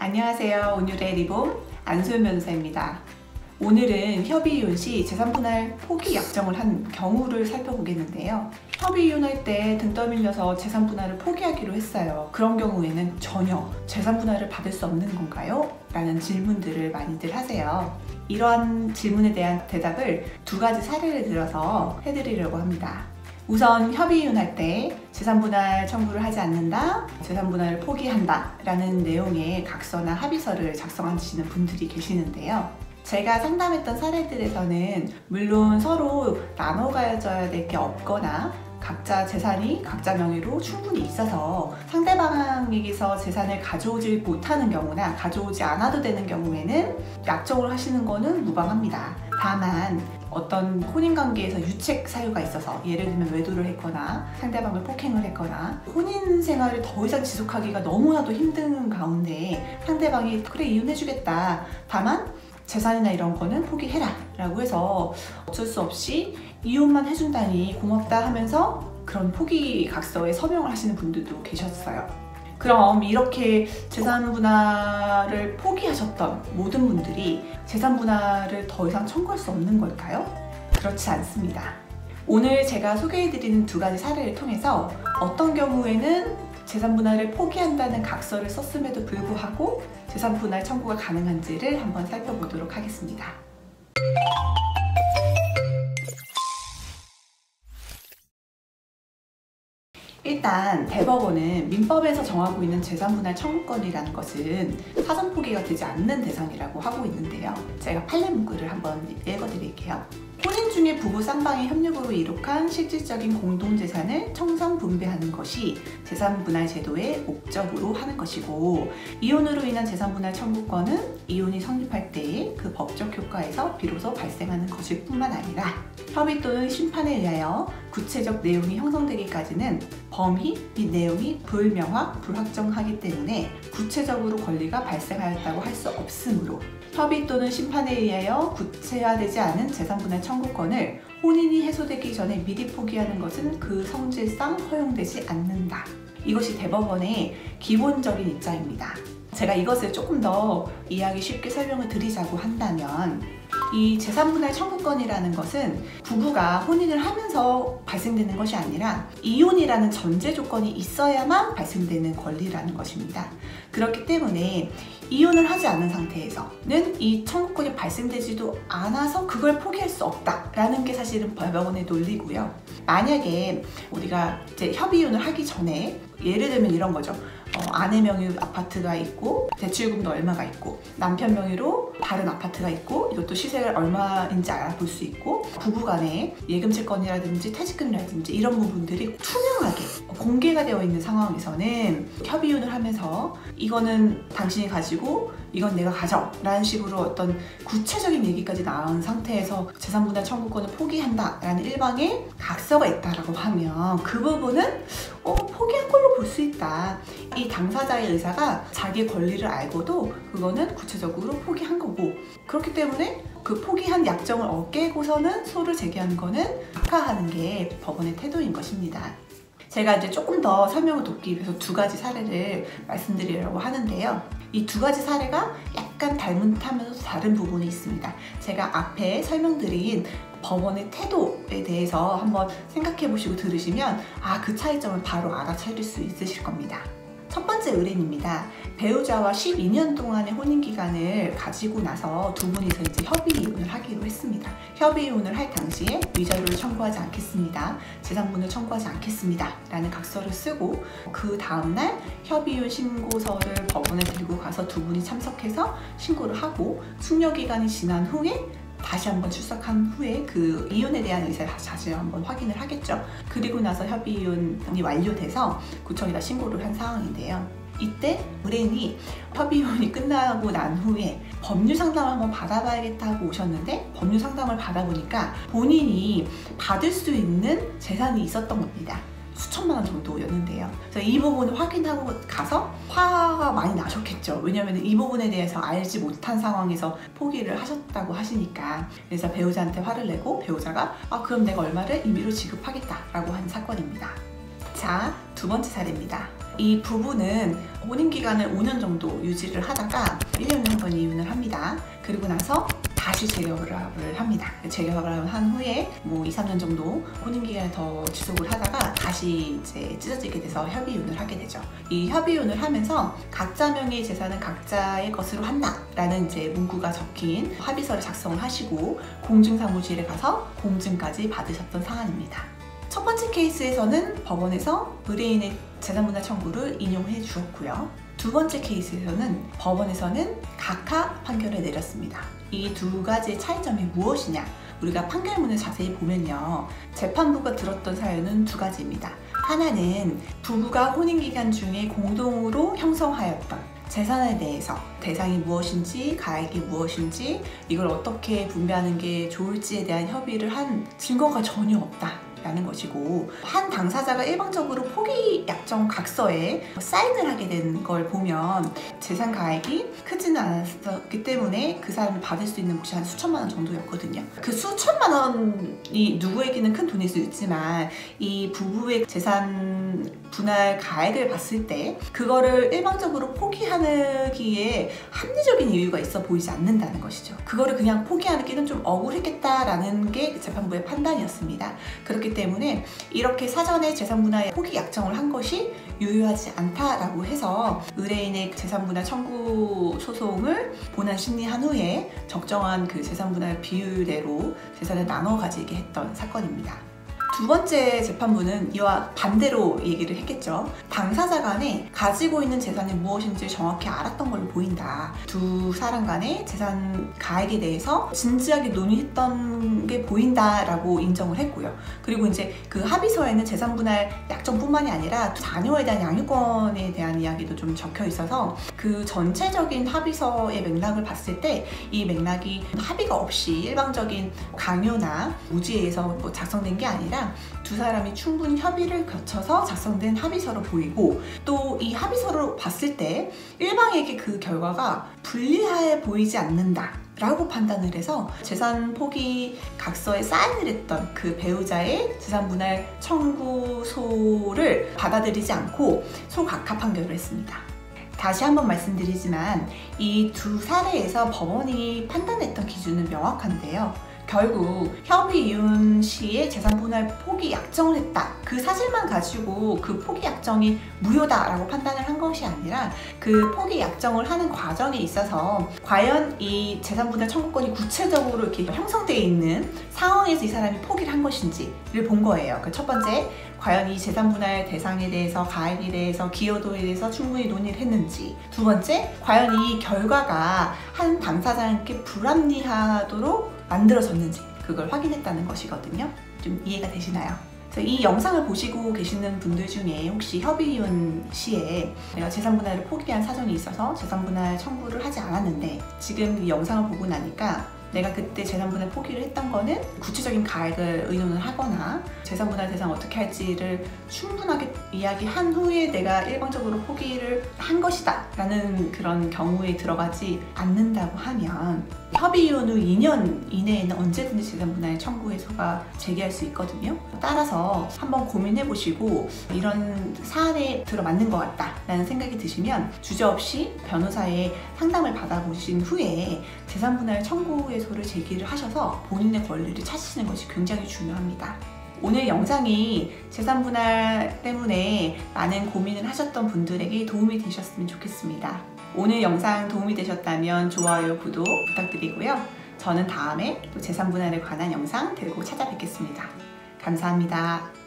안녕하세요. 온유의 리봄 안소연 변호사입니다. 오늘은 협의이혼 시 재산분할 포기 약정을 한 경우를 살펴보겠는데요. 협의이혼할 때 등 떠밀려서 재산분할을 포기하기로 했어요. 그런 경우에는 전혀 재산분할을 받을 수 없는 건가요? 라는 질문들을 많이들 하세요. 이러한 질문에 대한 대답을 두 가지 사례를 들어서 해드리려고 합니다. 우선 협의이혼할 때 재산분할 청구를 하지 않는다, 재산분할을 포기한다 라는 내용의 각서나 합의서를 작성하시는 분들이 계시는데요. 제가 상담했던 사례들에서는 물론 서로 나눠 가져야 될 게 없거나 각자 재산이 각자 명의로 충분히 있어서 상대방에게서 재산을 가져오지 못하는 경우나 가져오지 않아도 되는 경우에는 약정을 하시는 것은 무방합니다. 다만 어떤 혼인관계에서 유책 사유가 있어서 예를 들면 외도를 했거나 상대방을 폭행을 했거나 혼인 생활을 더 이상 지속하기가 너무나도 힘든 가운데 상대방이 그래 이혼해주겠다, 다만 재산이나 이런 거는 포기해라 라고 해서 어쩔 수 없이 이혼만 해준다니 고맙다 하면서 그런 포기 각서에 서명을 하시는 분들도 계셨어요. 그럼 이렇게 재산분할을 포기하셨던 모든 분들이 재산분할을 더 이상 청구할 수 없는 걸까요? 그렇지 않습니다. 오늘 제가 소개해드리는 두 가지 사례를 통해서 어떤 경우에는 재산분할을 포기한다는 각서를 썼음에도 불구하고 재산분할 청구가 가능한지를 한번 살펴보도록 하겠습니다. 일단 대법원은 민법에서 정하고 있는 재산분할 청구권이라는 것은 사전 포기가 되지 않는 대상이라고 하고 있는데요. 제가 판례 문구를 한번 읽어드릴게요. 혼인 중에 부부 쌍방의 협력으로 이룩한 실질적인 공동재산을 청산 분배하는 것이 재산분할 제도의 목적으로 하는 것이고, 이혼으로 인한 재산분할 청구권은 이혼이 성립할 때의 그 법적 효과에서 비로소 발생하는 것일 뿐만 아니라 협의 또는 심판에 의하여 구체적 내용이 형성되기까지는 범위 및 내용이 불명확, 불확정하기 때문에 구체적으로 권리가 발생하였다고 할 수 없으므로 협의 또는 심판에 의하여 구체화되지 않은 재산분할 청구권을 혼인이 해소되기 전에 미리 포기하는 것은 그 성질상 허용되지 않는다. 이것이 대법원의 기본적인 입장입니다. 제가 이것을 조금 더 이해하기 쉽게 설명을 드리자고 한다면, 이 재산분할 청구권이라는 것은 부부가 혼인을 하면서 발생되는 것이 아니라 이혼이라는 전제 조건이 있어야만 발생되는 권리라는 것입니다. 그렇기 때문에 이혼을 하지 않은 상태에서는 이 청구권이 발생되지도 않아서 그걸 포기할 수 없다라는 게 사실은 대법원의 논리고요. 만약에 우리가 이제 협의이혼을 하기 전에 예를 들면 이런 거죠. 아내 명의로 아파트가 있고 대출금도 얼마가 있고 남편 명의로 다른 아파트가 있고 이것도 시세가 얼마인지 알아볼 수 있고 부부간에 예금채권이라든지 퇴직금이라든지 이런 부분들이 투명하게 공개가 되어 있는 상황에서는 협의이혼을 하면서 이거는 당신이 가지고 이건 내가 가져 라는 식으로 어떤 구체적인 얘기까지 나온 상태에서 재산분할 청구권을 포기한다 라는 일방의 각서가 있다라고 하면 그 부분은 포기한 걸로 볼 수 있다. 이 당사자의 의사가 자기의 권리를 알고도 그거는 구체적으로 포기한 거고, 그렇기 때문에 그 포기한 약정을 어깨고서는 소를 제기하는 거는 각하하는 게 법원의 태도인 것입니다. 제가 이제 조금 더 설명을 돕기 위해서 두 가지 사례를 말씀드리려고 하는데요. 이 두 가지 사례가 약간 닮은 듯하면서 다른 부분이 있습니다. 제가 앞에 설명드린 법원의 태도에 대해서 한번 생각해 보시고 들으시면 그 차이점을 바로 알아차릴 수 있으실 겁니다. 첫 번째 의뢰인입니다. 배우자와 12년 동안의 혼인기간을 가지고 나서 두 분이서 이제 협의이혼을 하기로 했습니다. 협의이혼을 할 당시에 위자료를 청구하지 않겠습니다, 재산분을 청구하지 않겠습니다 라는 각서를 쓰고, 그 다음날 협의이혼 신고서를 법원에 들고 가서 두 분이 참석해서 신고를 하고 숙려기간이 지난 후에 다시 한번 출석한 후에 그 이혼에 대한 의사를 다시 한번 확인을 하겠죠. 그리고 나서 협의이혼이 완료돼서 구청에다 신고를 한 상황인데요. 이때 의뢰인이 협의이혼이 끝나고 난 후에 법률 상담을 한번 받아봐야겠다고 오셨는데, 법률 상담을 받아보니까 본인이 받을 수 있는 재산이 있었던 겁니다. 수천만 원 정도였는데요. 그래서 이 부분을 확인하고 가서 화가 많이 나셨겠죠. 왜냐하면 이 부분에 대해서 알지 못한 상황에서 포기를 하셨다고 하시니까. 그래서 배우자한테 화를 내고 배우자가 그럼 내가 얼마를 임의로 지급하겠다라고 한 사건입니다. 자, 두 번째 사례입니다. 이 부부는 혼인기간을 5년 정도 유지를 하다가 1년에 한 번 이혼을 합니다. 그리고 나서 다시 재결합을 합니다. 재결합을 한 후에 뭐 2, 3년 정도 혼인기간을 더 지속을 하다가 다시 이제 찢어지게 돼서 협의이혼을 하게 되죠. 이 협의이혼을 하면서 각자 명의의 재산은 각자의 것으로 한다라는 이제 문구가 적힌 합의서를 작성을 하시고 공증사무실에 가서 공증까지 받으셨던 사안입니다. 첫 번째 케이스에서는 법원에서 의뢰인의 재산분할 청구를 인용해 주었고요. 두 번째 케이스에서는 법원에서는 각하 판결을 내렸습니다. 이 두 가지의 차이점이 무엇이냐? 우리가 판결문을 자세히 보면요. 재판부가 들었던 사유는 두 가지입니다. 하나는 부부가 혼인기간 중에 공동으로 형성하였던 재산에 대해서 대상이 무엇인지, 가액이 무엇인지, 이걸 어떻게 분배하는 게 좋을지에 대한 협의를 한 증거가 전혀 없다. 라는 것이고, 한 당사자가 일방적으로 포기 약정 각서에 사인을 하게 된 걸 보면 재산 가액이 크지는 않았기 때문에 그 사람이 받을 수 있는 몫이 한 수천만 원 정도였거든요. 그 수천만 원이 누구에게는 큰 돈일 수 있지만 이 부부의 재산 분할 가액을 봤을 때 그거를 일방적으로 포기하기에 합리적인 이유가 있어 보이지 않는다는 것이죠. 그거를 그냥 포기하기는 좀 억울했겠다라는 게 재판부의 판단이었습니다. 그렇기 때문에 이렇게 사전에 재산분할 포기 약정을 한 것이 유효하지 않다라고 해서 의뢰인의 재산분할 청구 소송을 본안 심리한 후에 적정한 그 재산분할 비율대로 재산을 나눠 가지게 했던 사건입니다. 두 번째 재판부는 이와 반대로 얘기를 했겠죠. 당사자 간에 가지고 있는 재산이 무엇인지 정확히 알았던 걸로 보인다. 두 사람 간의 재산 가액에 대해서 진지하게 논의했던 게 보인다라고 인정을 했고요. 그리고 이제 그 합의서에는 재산분할 약정뿐만이 아니라 자녀에 대한 양육권에 대한 이야기도 좀 적혀 있어서 그 전체적인 합의서의 맥락을 봤을 때 이 맥락이 합의가 없이 일방적인 강요나 무지에 의해서 뭐 작성된 게 아니라 두 사람이 충분히 협의를 거쳐서 작성된 합의서로 보이고, 또 이 합의서를 봤을 때 일방에게 그 결과가 불리해 보이지 않는다 라고 판단을 해서 재산 포기 각서에 사인을 했던 그 배우자의 재산분할 청구소를 받아들이지 않고 소각하 판결을 했습니다. 다시 한번 말씀드리지만 이 두 사례에서 법원이 판단했던 기준은 명확한데요. 결국 협의 이혼 시에 재산분할 포기 약정을 했다. 그 사실만 가지고 그 포기 약정이 무효다라고 판단을 한 것이 아니라 그 포기 약정을 하는 과정에 있어서 과연 이 재산분할 청구권이 구체적으로 이렇게 형성되어 있는 상황에서 이 사람이 포기를 한 것인지를 본 거예요. 그 첫 번째, 과연 이 재산분할 대상에 대해서, 가액에 대해서, 기여도에 대해서 충분히 논의를 했는지. 두 번째, 과연 이 결과가 한 당사자에게 불합리하도록 만들어졌는지, 그걸 확인했다는 것이거든요. 좀 이해가 되시나요? 그래서 이 영상을 보시고 계시는 분들 중에 혹시 협의이혼 시에 내가 재산분할을 포기한 사정이 있어서 재산분할 청구를 하지 않았는데 지금 이 영상을 보고 나니까 내가 그때 재산분할 포기를 했던 거는 구체적인 가액을 의논을 하거나 재산분할 대상 어떻게 할지를 충분하게 이야기한 후에 내가 일방적으로 포기를 한 것이다 라는 그런 경우에 들어가지 않는다고 하면 협의이혼 후 2년 이내에는 언제든지 재산분할 청구해소가 제기할 수 있거든요. 따라서 한번 고민해 보시고 이런 사안에 들어맞는 것 같다 라는 생각이 드시면 주저없이 변호사의 상담을 받아보신 후에 재산분할 청구해소를 제기를 하셔서 본인의 권리를 찾으시는 것이 굉장히 중요합니다. 오늘 영상이 재산분할 때문에 많은 고민을 하셨던 분들에게 도움이 되셨으면 좋겠습니다. 오늘 영상 도움이 되셨다면 좋아요, 구독 부탁드리고요. 저는 다음에 또 재산분할에 관한 영상 들고 찾아뵙겠습니다. 감사합니다.